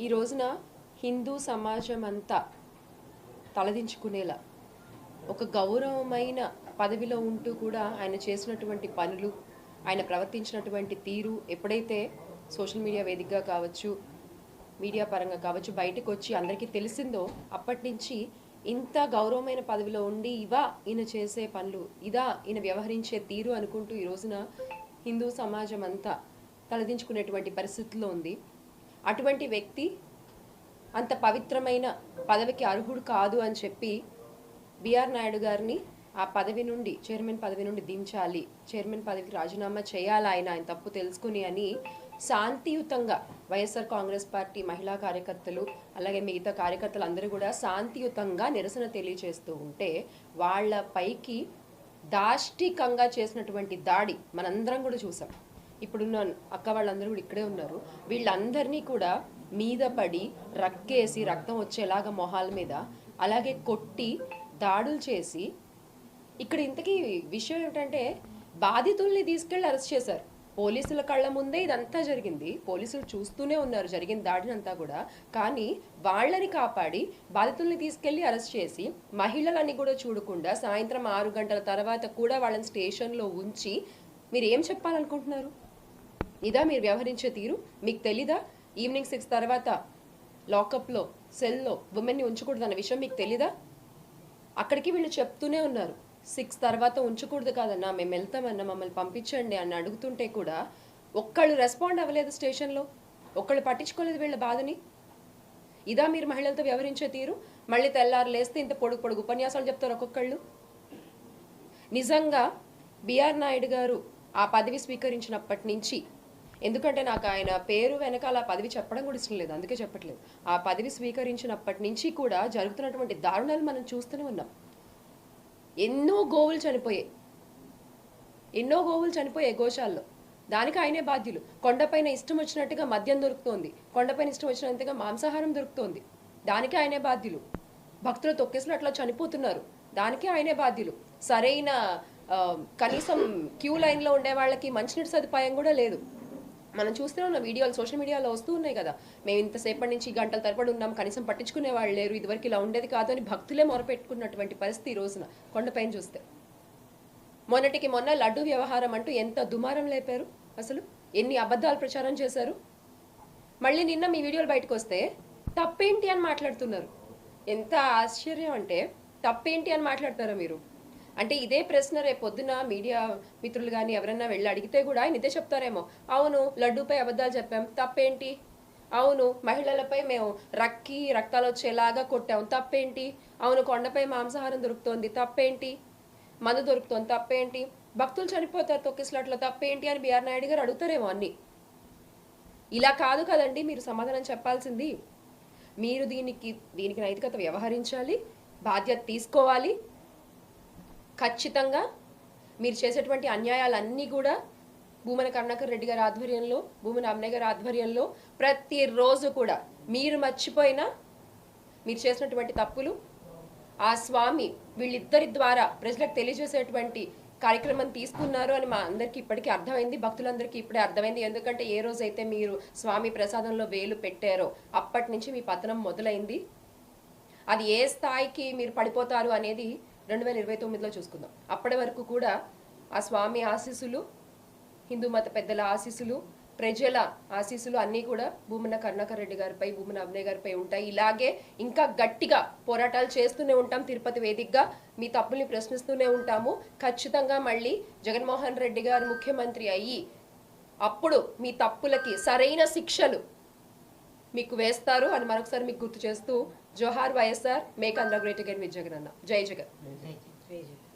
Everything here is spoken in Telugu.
ఈ రోజున హిందూ సమాజం అంతా తలదించుకునేలా ఒక గౌరవమైన పదవిలో ఉంటూ కూడా ఆయన చేసినటువంటి పనులు, ఆయన ప్రవర్తించినటువంటి తీరు ఎప్పుడైతే సోషల్ మీడియా వేదికగా కావచ్చు, మీడియా పరంగా కావచ్చు బయటకు వచ్చి అందరికీ తెలిసిందో అప్పటి నుంచి ఇంత గౌరవమైన పదవిలో ఉండి ఇవా ఈయన చేసే పనులు, ఇదా ఈయన వ్యవహరించే తీరు అనుకుంటూ ఈ రోజున హిందూ సమాజం అంతా తలదించుకునేటువంటి పరిస్థితిలో ఉంది. అటువంటి వ్యక్తి అంత పవిత్రమైన పదవికి అర్హుడు కాదు అని చెప్పి బిఆర్ నాయుడు గారిని ఆ పదవి నుండి, చైర్మన్ పదవి నుండి దించాలి, చైర్మన్ పదవికి రాజీనామా చేయాలి ఆయన తప్పు తెలుసుకుని అని శాంతియుతంగా వైఎస్ఆర్ కాంగ్రెస్ పార్టీ మహిళా కార్యకర్తలు అలాగే మిగతా కార్యకర్తలు అందరూ కూడా శాంతియుతంగా నిరసన తెలియజేస్తూ ఉంటే వాళ్ళ పైకి దాష్టికంగా చేసినటువంటి దాడి మనందరం కూడా చూసాం. ఇప్పుడున్న అక్క వాళ్ళందరూ కూడా ఇక్కడే ఉన్నారు. వీళ్ళందరినీ కూడా మీద పడి రక్కేసి రక్తం వచ్చేలాగా మొహాల మీద అలాగే కొట్టి దాడులు చేసి, ఇక్కడ ఇంతకీ విషయం ఏంటంటే బాధితుల్ని తీసుకెళ్లి అరెస్ట్ చేశారు. పోలీసుల కళ్ళ ముందే ఇదంతా జరిగింది, పోలీసులు చూస్తూనే ఉన్నారు జరిగిన దాడినంతా కూడా. కానీ వాళ్ళని కాపాడి బాధితుల్ని తీసుకెళ్లి అరెస్ట్ చేసి మహిళలని కూడా చూడకుండా సాయంత్రం 6 గంటల తర్వాత కూడా వాళ్ళని స్టేషన్లో ఉంచి మీరు ఏం చెప్పాలనుకుంటున్నారు? ఇదా మీరు వ్యవహరించే తీరు? మీకు తెలీదా ఈవినింగ్ 6 తర్వాత లాకప్లో సెల్లో ఉమెన్ని ఉంచకూడదు అన్న విషయం మీకు తెలీదా? అక్కడికి వీళ్ళు చెప్తూనే ఉన్నారు 6 తర్వాత ఉంచకూడదు కాదన్నా, మేము వెళ్తామన్నా, మమ్మల్ని పంపించండి అని అడుగుతుంటే కూడా ఒక్కళ్ళు రెస్పాండ్ అవ్వలేదు, స్టేషన్లో ఒక్కళ్ళు పట్టించుకోలేదు వీళ్ళ బాధని. ఇదా మీరు మహిళలతో వ్యవహరించే తీరు? మళ్ళీ తెల్లారు లేస్తే ఇంత పొడుగు పొడుగు ఉపన్యాసాలు చెప్తారు ఒక్కొక్కళ్ళు. నిజంగా బిఆర్ నాయుడు గారు ఆ పదవి స్వీకరించినప్పటి నుంచి, ఎందుకంటే నాకు ఆయన పేరు వెనకాల ఆ పదవి చెప్పడం కూడా ఇష్టం లేదు, అందుకే చెప్పట్లేదు. ఆ పదవి స్వీకరించినప్పటి నుంచి కూడా జరుగుతున్నటువంటి దారుణాలు మనం చూస్తూనే ఉన్నాం. ఎన్నో గోవులు చనిపోయాయి గోశాల్లో. దానికి ఆయనే బాధ్యులు. కొండపైన ఇష్టం వచ్చినట్టుగా మద్యం దొరుకుతోంది, కొండపైన ఇష్టం వచ్చినట్టుగా మాంసాహారం దొరుకుతోంది, దానికి ఆయనే బాధ్యులు. భక్తులు తొక్కేసిన అట్లా చనిపోతున్నారు, దానికి ఆయనే బాధ్యులు. సరైన కనీసం క్యూ లైన్లో ఉండే వాళ్ళకి మంచినీటి సదుపాయం కూడా లేదు. మనం చూస్తూనే ఉన్న వీడియోలు సోషల్ మీడియాలో వస్తూ ఉన్నాయి కదా, మేము ఇంతసేపటి నుంచి గంటల తరబడి ఉన్నాం, కనీసం పట్టించుకునే వాళ్ళు లేరు, ఇదివరకు ఇలా ఉండేది కాదు అని భక్తులే మొరపెట్టుకున్నటువంటి పరిస్థితి ఈ రోజున కొండపైన చూస్తే. మొన్నటికి మొన్న లడ్డు వ్యవహారం అంటూ ఎంత దుమారం లేపారు, అసలు ఎన్ని అబద్ధాలు ప్రచారం చేశారు. మళ్ళీ నిన్న మీ వీడియోలు బయటకు వస్తే తప్పేంటి అని మాట్లాడుతున్నారు. ఎంత ఆశ్చర్యం అంటే తప్పేంటి అని మాట్లాడతారా మీరు? అంటే ఇదే ప్రశ్న రేపు పొద్దున మీడియా మిత్రులు కానీ ఎవరన్నా వెళ్ళి అడిగితే కూడా ఆయన ఇదే చెప్తారేమో, అవును లడ్డూపై అబద్ధాలు చెప్పాం తప్పేంటి, అవును మహిళలపై మేము రక్తాలు వచ్చేలాగా కొట్టాం తప్పేంటి, అవును కొండపై మాంసాహారం దొరుకుతోంది తప్పేంటి, మందు దొరుకుతోంది తప్పేంటి, భక్తులు చనిపోతారు తొక్కిసలాట్లో తప్పేంటి అని బిఆర్ నాయుడు గారు అడుగుతారేమో అన్ని. ఇలా కాదు కదండి మీరు సమాధానం చెప్పాల్సింది. మీరు దీనికి నైతికత వ్యవహరించాలి, బాధ్యత తీసుకోవాలి. ఖచ్చితంగా మీరు చేసేటువంటి అన్యాయాలన్నీ కూడా భూమన కరుణాకర్ రెడ్డి గారి ఆధ్వర్యంలో, భూమన అమ్నయ్య గారి ఆధ్వర్యంలో ప్రతిరోజు కూడా మీరు మర్చిపోయినా మీరు చేసినటువంటి తప్పులు ఆ స్వామి వీళ్ళిద్దరి ద్వారా ప్రజలకు తెలియజేసేటువంటి కార్యక్రమం తీసుకున్నారు అని మా అందరికీ ఇప్పటికీ అర్థమైంది, భక్తులందరికీ ఇప్పుడే అర్థమైంది. ఎందుకంటే ఏ రోజైతే మీరు స్వామి ప్రసాదంలో వేలు పెట్టారో అప్పటి నుంచి మీ పతనం మొదలైంది. అది ఏ స్థాయికి మీరు పడిపోతారు అనేది 2029లో చూసుకుందాం. అప్పటి వరకు కూడా ఆ స్వామి ఆశీస్సులు, హిందూ మత పెద్దల ఆశీస్సులు, ప్రజల ఆశీస్సులు అన్నీ కూడా భూమన కరుణాకర్ రెడ్డి గారిపై, భూమన అమ్నయ్య గారిపై ఉంటాయి. ఇలాగే ఇంకా గట్టిగా పోరాటాలు చేస్తూనే ఉంటాం. తిరుపతి వేదికగా మీ తప్పుల్ని ప్రశ్నిస్తూనే ఉంటాము. ఖచ్చితంగా మళ్ళీ జగన్మోహన్ రెడ్డి గారు ముఖ్యమంత్రి అయ్యి అప్పుడు మీ తప్పులకి సరైన శిక్షలు మీకు వేస్తారు అని మరొకసారి మీకు గుర్తు చేస్తూ, జోహార్ YSR, make Andhra great again with Jagan అన్న. జై జగన్.